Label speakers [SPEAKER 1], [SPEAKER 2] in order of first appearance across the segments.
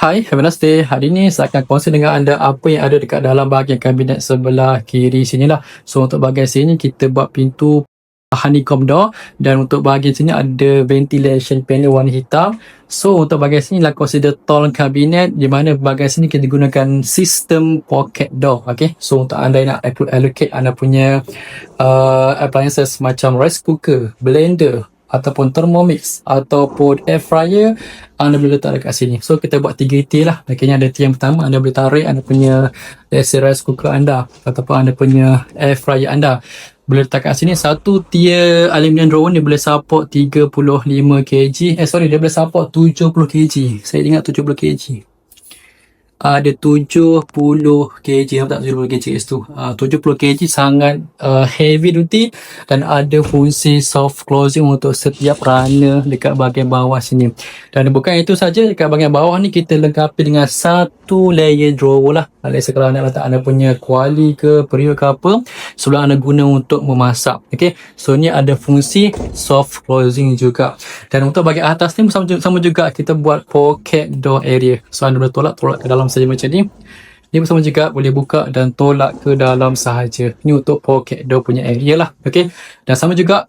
[SPEAKER 1] Hai, have a nice day. Hari ni saya akan kongsi dengan anda apa yang ada dekat dalam bahagian kabinet sebelah kiri sini lah. So untuk bahagian sini kita buat pintu honeycomb door, dan untuk bahagian sini ada ventilation panel warna hitam. So untuk bahagian sini lah consider tall kabinet, di mana bahagian sini kita gunakan sistem pocket door. Okay, so untuk anda yang nak allocate anda punya appliances macam rice cooker, blender ataupun thermomix ataupun air fryer, anda boleh letak dekat sini. So kita buat 3 tier lah. Akhirnya ada tier yang pertama, anda boleh tarik anda punya rice cooker anda ataupun anda punya air fryer anda, boleh letak kat sini. Satu tier aluminium drawer ni boleh support 35 kg. Dia boleh support 70 kg. Saya ingat 70 kg. Ada 70 kg, tak 70 kg tu. 70 kg sangat heavy duty, dan ada fungsi soft closing untuk setiap runner dekat bahagian bawah sini. Dan bukan itu saja, dekat bahagian bawah ni kita lengkapi dengan satu layer drawer lah. Let's say kalau anda letak anda punya kuali ke periuk ke apa, sebelum anda guna untuk memasak. Okay, so ni ada fungsi soft closing juga. Dan untuk bahagian atas ni sama juga kita buat pocket door area. So anda boleh tolak ke dalam saja macam ni. Ni pun sama juga, boleh buka dan tolak ke dalam sahaja. Ni untuk pocket door punya area lah. Okay, dan sama juga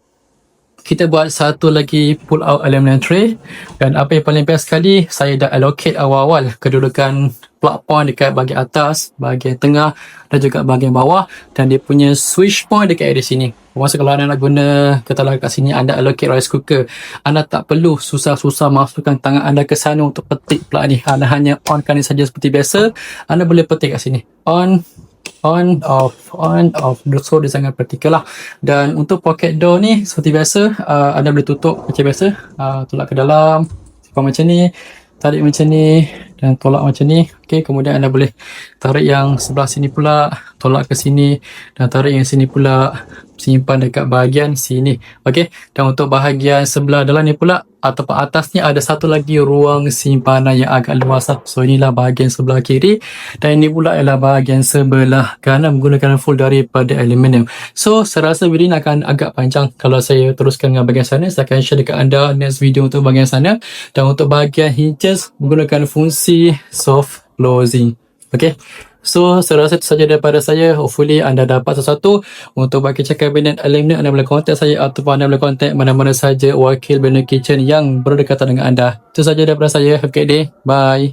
[SPEAKER 1] kita buat satu lagi pull out aluminium tray. Dan apa yang paling best sekali, saya dah allocate awal-awal kedudukan plug point dekat bahagian atas, bahagian tengah dan juga bahagian bawah, dan dia punya switch point dekat area sini. Masa kalau anda nak guna katakanlah kat sini anda allocate rice cooker, anda tak perlu susah-susah masukkan tangan anda ke sana untuk petik plug ni. Anda hanya onkan ni saja seperti biasa. Anda boleh petik kat sini. On, off. So dia sangat praktikal lah. Dan untuk pocket door ni seperti biasa, anda boleh tutup macam biasa, tolak ke dalam simpan macam ni, tarik macam ni dan tolak macam ni. Okay, kemudian anda boleh tarik yang sebelah sini pula, tolak ke sini, dan tarik yang sini pula, simpan dekat bahagian sini. Okay, dan untuk bahagian sebelah dalam ni pula ataupun atas ni ada satu lagi ruang simpanan yang agak luas lah. So inilah bahagian sebelah kiri, dan ini pula ialah bahagian sebelah kanan menggunakan full daripada aluminium. So saya rasa video ini akan agak panjang. Kalau saya teruskan dengan bahagian sana, saya akan share dekat anda next video untuk bahagian sana. Dan untuk bahagian hinges menggunakan fungsi soft closing. Okay, so saya rasa itu saja daripada saya. Hopefully anda dapat sesuatu. Untuk bagi cek kabinet aluminium, anda boleh kontak saya ataupun anda boleh kontak mana-mana saja wakil Beno Kitchen yang berdekatan dengan anda. Itu saja daripada saya. Have a good day. Bye.